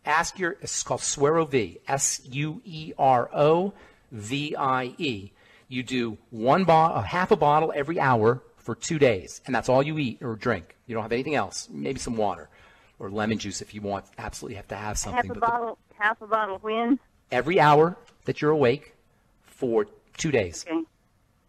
It's called Swero-V, SUEROVIE. You do half a bottle every hour for 2 days, and that's all you eat or drink. You don't have anything else, maybe some water or lemon juice if you want. Absolutely have to have something. Half a bottle when? Every hour that you're awake for 2 days. Okay.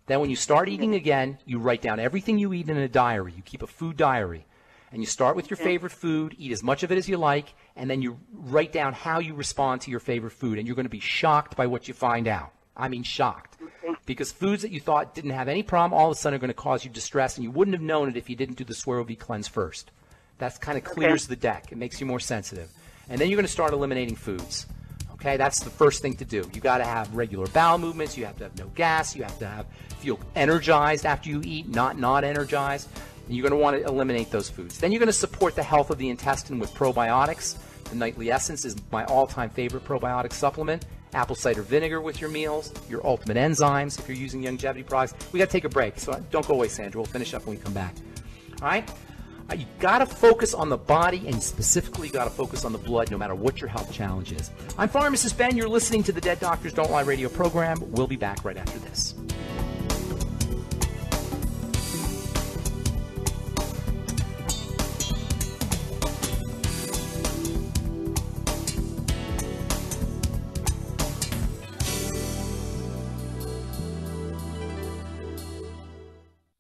Then when you start eating again, you write down everything you eat in a diary. You keep a food diary. And you start with your favorite food, eat as much of it as you like, and then you write down how you respond to your favorite food, and you're going to be shocked by what you find out. I mean shocked. Okay. Because foods that you thought didn't have any problem all of a sudden are going to cause you distress, and you wouldn't have known it if you didn't do the Swero-V cleanse first. That kind of clears the deck. It makes you more sensitive. And then you're going to start eliminating foods. Okay, that's the first thing to do. You got to have regular bowel movements. You have to have no gas. You have to feel energized after you eat, not energized. And you're going to want to eliminate those foods. Then you're going to support the health of the intestine with probiotics. The Nightly Essence is my all-time favorite probiotic supplement. Apple cider vinegar with your meals, your ultimate enzymes if you're using longevity products. We got to take a break, so don't go away, Sandra. We'll finish up when we come back. All right? You got to focus on the body, and specifically you got to focus on the blood no matter what your health challenge is. I'm Pharmacist Ben. You're listening to the Dead Doctors Don't Lie radio program. We'll be back right after this.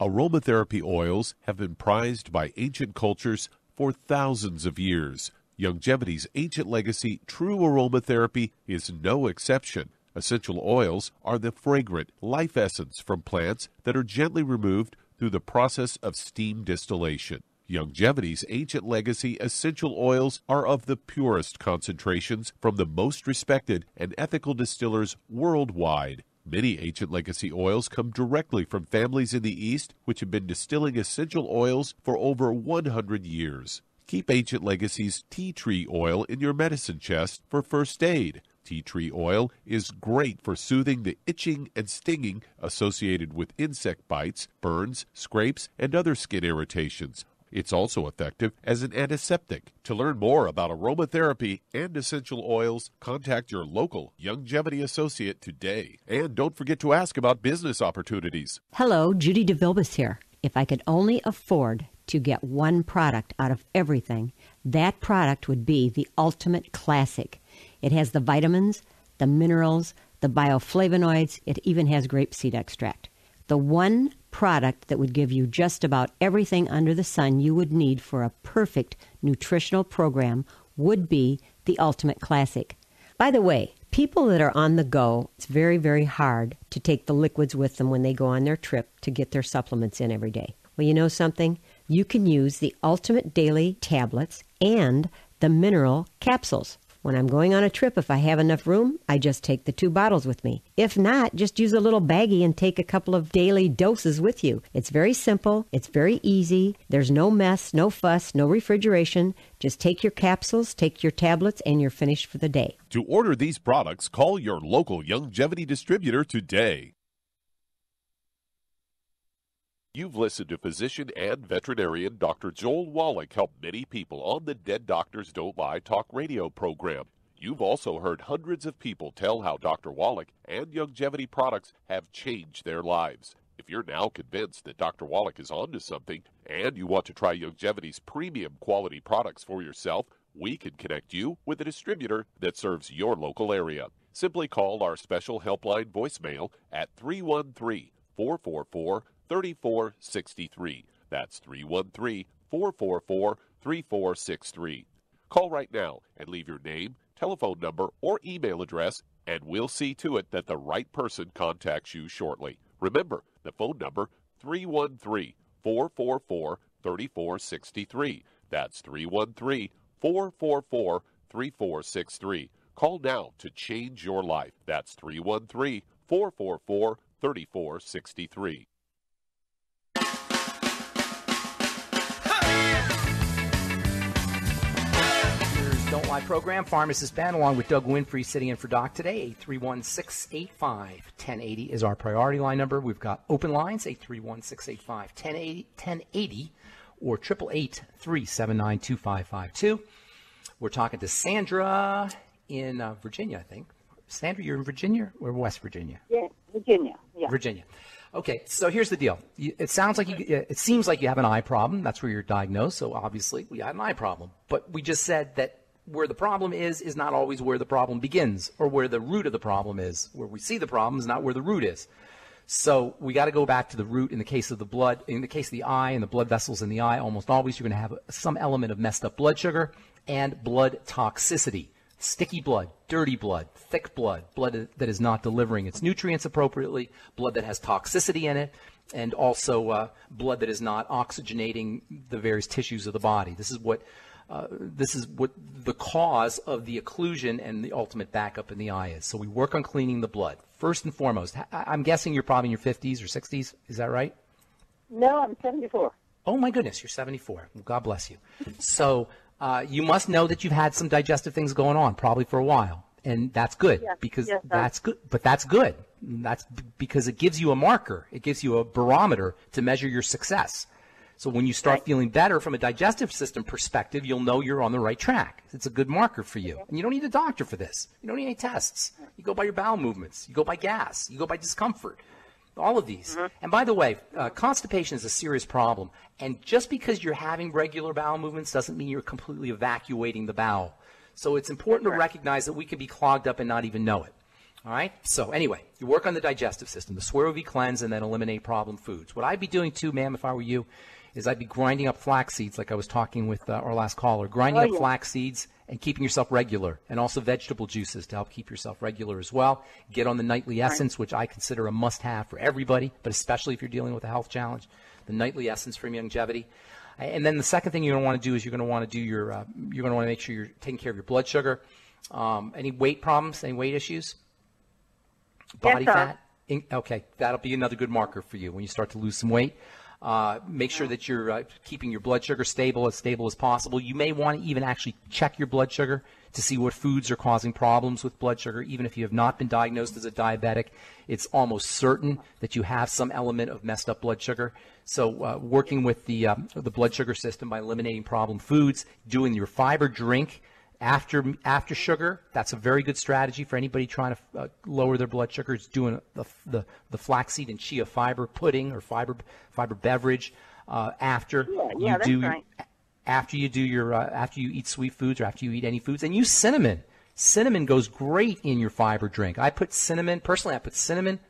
Aromatherapy oils have been prized by ancient cultures for thousands of years. Longevity's ancient legacy, true aromatherapy, is no exception. Essential oils are the fragrant life essence from plants that are gently removed through the process of steam distillation. Longevity's ancient legacy essential oils are of the purest concentrations from the most respected and ethical distillers worldwide. Many ancient legacy oils come directly from families in the East which have been distilling essential oils for over 100 years. Keep Ancient Legacy's tea tree oil in your medicine chest for first aid. Tea tree oil is great for soothing the itching and stinging associated with insect bites, burns, scrapes, and other skin irritations. It's also effective as an antiseptic. To learn more about aromatherapy and essential oils, contact your local Youngevity associate today. And don't forget to ask about business opportunities. Hello, Judy DeVilbus here. If I could only afford to get one product out of everything, that product would be the Ultimate Classic. It has the vitamins, the minerals, the bioflavonoids. It even has grapeseed extract. The one product that would give you just about everything under the sun you would need for a perfect nutritional program would be the Ultimate Classic. By the way, people that are on the go, it's very, very hard to take the liquids with them when they go on their trip to get their supplements in every day. Well, you know something? You can use the Ultimate Daily Tablets and the mineral capsules. When I'm going on a trip, if I have enough room, I just take the 2 bottles with me. If not, just use a little baggie and take a couple of daily doses with you. It's very simple. It's very easy. There's no mess, no fuss, no refrigeration. Just take your capsules, take your tablets, and you're finished for the day. To order these products, call your local Youngevity distributor today. You've listened to physician and veterinarian Dr. Joel Wallach help many people on the Dead Doctors Don't Lie talk radio program. You've also heard hundreds of people tell how Dr. Wallach and Youngevity products have changed their lives. If you're now convinced that Dr. Wallach is onto something and you want to try Youngevity's premium quality products for yourself, we can connect you with a distributor that serves your local area. Simply call our special helpline voicemail at 313-444-3463. That's 313-444-3463. Call right now and leave your name, telephone number, or email address, and we'll see to it that the right person contacts you shortly. Remember, the phone number, 313-444-3463. That's 313-444-3463. Call now to change your life. That's 313-444-3463. Don't Lie program. Pharmacist Ben, along with Doug Winfrey, sitting in for Doc today. 831-685-1080 is our priority line number. We've got open lines, 831-685-1080 or 888-379-2552. We're talking to Sandra in Virginia, I think. Sandra, you're in Virginia or West Virginia? Yeah, Virginia. Yeah. Virginia. Okay, so here's the deal. It seems like you have an eye problem. That's where you're diagnosed. So obviously we had an eye problem. But we just said that where the problem is not always where the problem begins, or where the root of the problem is. Where we see the problem is not where the root is. So we got to go back to the root. In the case of the blood, in the case of the eye and the blood vessels in the eye, almost always you're going to have some element of messed up blood sugar and blood toxicity. Sticky blood, dirty blood, thick blood, blood that is not delivering its nutrients appropriately, blood that has toxicity in it, and also blood that is not oxygenating the various tissues of the body. This is what the cause of the occlusion and the ultimate backup in the eye is. So we work on cleaning the blood. First and foremost, I'm guessing you're probably in your 50s or 60s. Is that right? No, I'm 74. Oh, my goodness, you're 74. Well, God bless you. So you must know that you've had some digestive things going on probably for a while. And that's good that's good. But that's good. That's because it gives you a marker. It gives you a barometer to measure your success. So when you start feeling better from a digestive system perspective, you'll know you're on the right track. It's a good marker for you. And you don't need a doctor for this. You don't need any tests. You go by your bowel movements. You go by gas. You go by discomfort. All of these. Mm-hmm. And by the way, constipation is a serious problem. And just because you're having regular bowel movements doesn't mean you're completely evacuating the bowel. So it's important to recognize that we can be clogged up and not even know it. All right? So anyway, you work on the digestive system, the Swero V cleanse, and then eliminate problem foods. What I'd be doing too, ma'am, if I were you, is I'd be grinding up flax seeds like I was talking with our last caller, grinding up flax seeds and keeping yourself regular, and also vegetable juices to help keep yourself regular as well. Get on the nightly essence, which I consider a must-have for everybody, but especially if you're dealing with a health challenge, the nightly essence from Youngevity. And then the second thing you're going to want to do is you're going to want to do you're going to want to make sure you're taking care of your blood sugar. Any weight problems, any weight issues? Body fat? Okay, that'll be another good marker for you when you start to lose some weight. Make sure that you're keeping your blood sugar stable as possible. You may want to even actually check your blood sugar to see what foods are causing problems with blood sugar. Even if you have not been diagnosed as a diabetic, it's almost certain that you have some element of messed up blood sugar. So working with the blood sugar system by eliminating problem foods, doing your fiber drink after sugar, that's a very good strategy for anybody trying to lower their blood sugar. It's doing the flaxseed and chia fiber pudding or fiber beverage after you eat sweet foods or after you eat any foods, and use cinnamon. Cinnamon goes great in your fiber drink. I put cinnamon,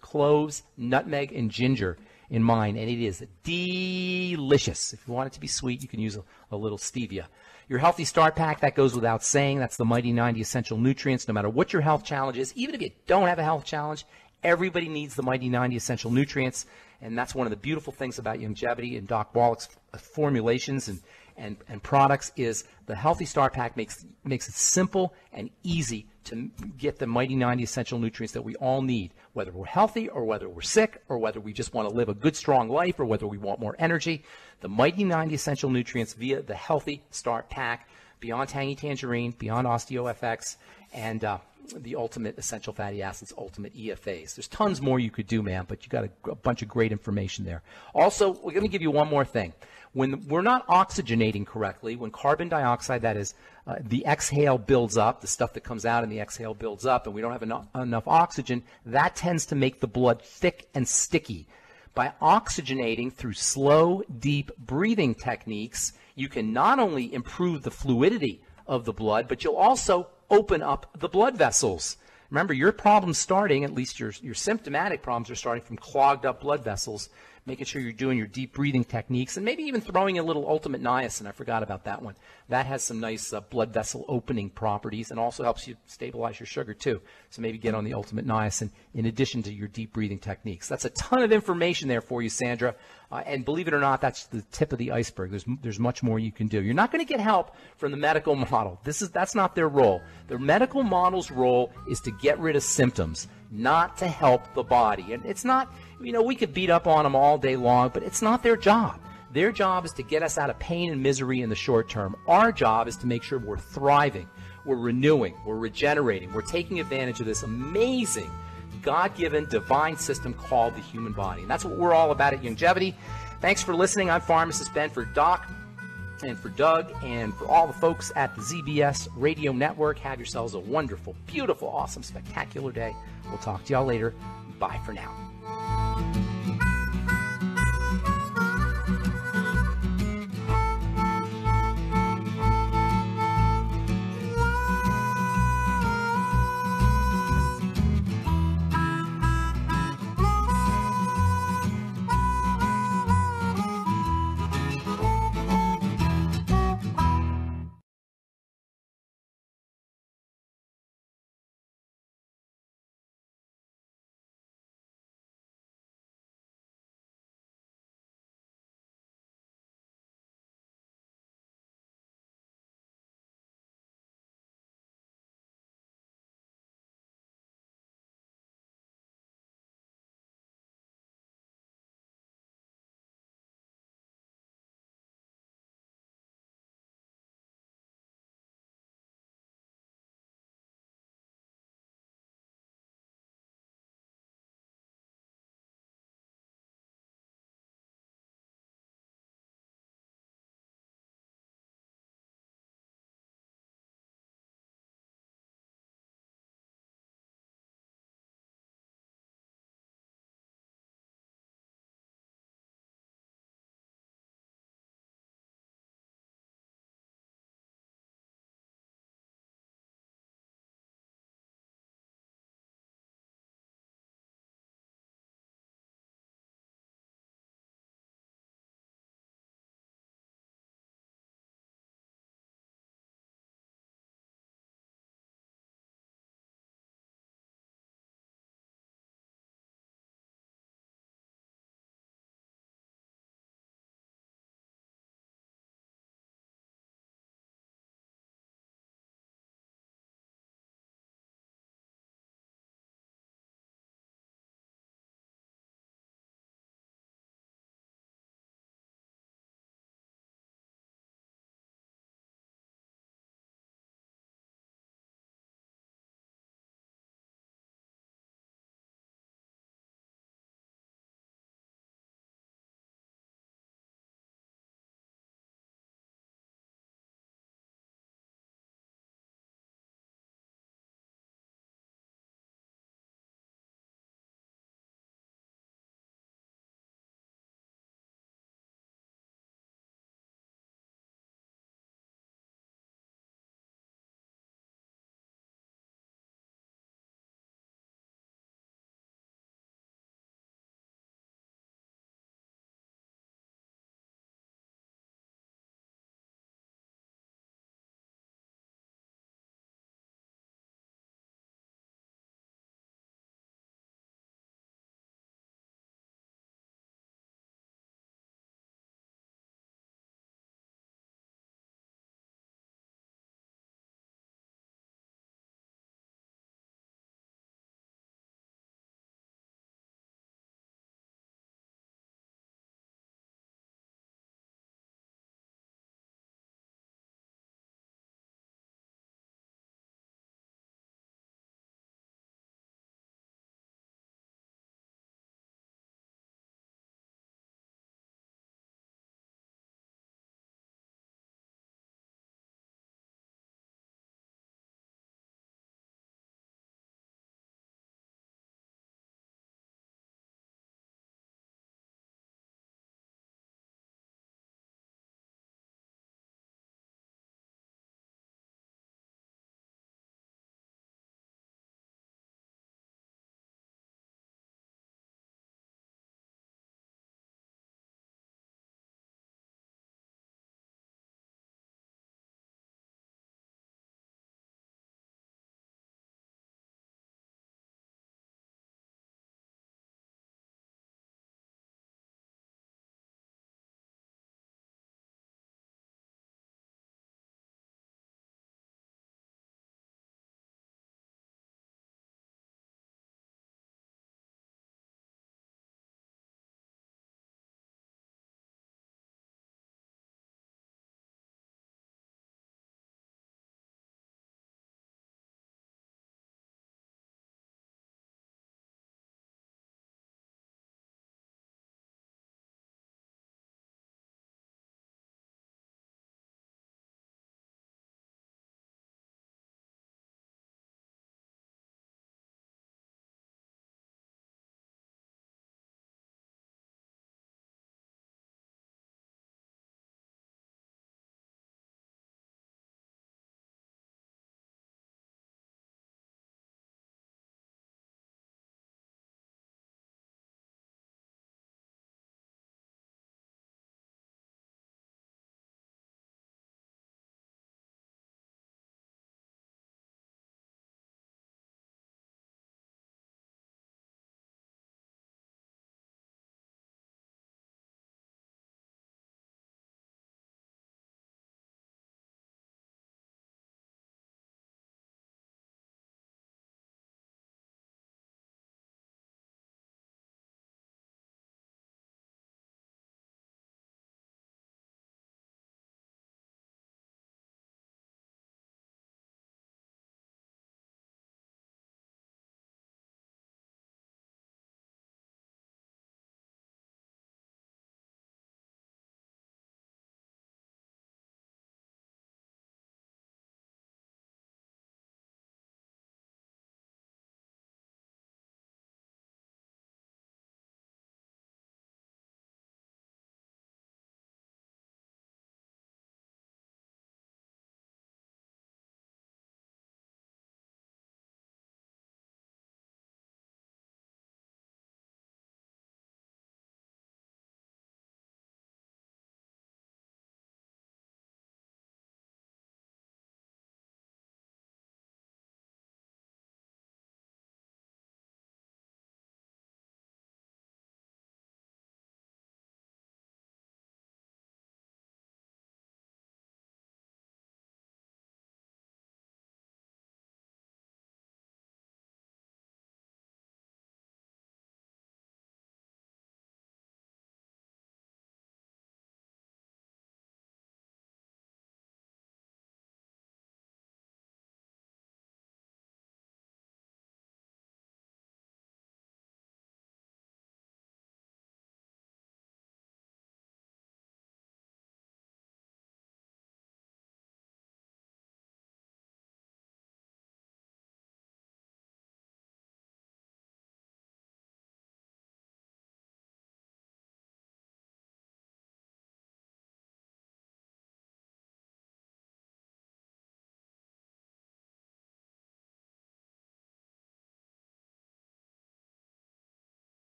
cloves, nutmeg, and ginger in mine, and it is delicious. If you want it to be sweet, you can use a little stevia. Your Healthy Start Pack, that goes without saying. That's the Mighty 90 Essential Nutrients. No matter what your health challenge is, even if you don't have a health challenge, everybody needs the Mighty 90 Essential Nutrients. And that's one of the beautiful things about longevity and Doc Wallach's formulations and products is the Healthy Start Pack makes it simple and easy to get the Mighty 90 Essential Nutrients that we all need, whether we're healthy or whether we're sick or whether we just want to live a good, strong life or whether we want more energy. The Mighty 90 Essential Nutrients via the Healthy Start Pack, Beyond Tangy Tangerine, Beyond OsteoFX, and the Ultimate Essential Fatty Acids, Ultimate EFAs. There's tons more you could do, man, but you got a bunch of great information there. Also, we're going to give you one more thing. When we're not oxygenating correctly, when carbon dioxide, that is, the exhale builds up, the stuff that comes out in the exhale builds up, and we don't have enough oxygen, that tends to make the blood thick and sticky. By oxygenating through slow, deep breathing techniques, you can not only improve the fluidity of the blood, but you'll also open up the blood vessels. Remember, your problems starting, at least your symptomatic problems are starting from clogged up blood vessels. Making sure you're doing your deep breathing techniques and maybe even throwing a little ultimate niacin. I forgot about that one. That has some nice blood vessel opening properties and also helps you stabilize your sugar too. So maybe get on the ultimate niacin in addition to your deep breathing techniques. That's a ton of information there for you, Sandra. And believe it or not, that's the tip of the iceberg. There's much more you can do. You're not going to get help from the medical model. That's not their role. The medical model's role is to get rid of symptoms, not to help the body. And it's not, we could beat up on them all day long, but it's not their job. Their job is to get us out of pain and misery in the short term. Our job is to make sure we're thriving, we're renewing, we're regenerating, we're taking advantage of this amazing God-given divine system called the human body. And that's what we're all about at Longevity. Thanks for listening. I'm Pharmacist Ben for Doc and for Doug and for all the folks at the ZBS Radio Network. Have yourselves a wonderful, beautiful, awesome, spectacular day. We'll talk to y'all later. Bye for now.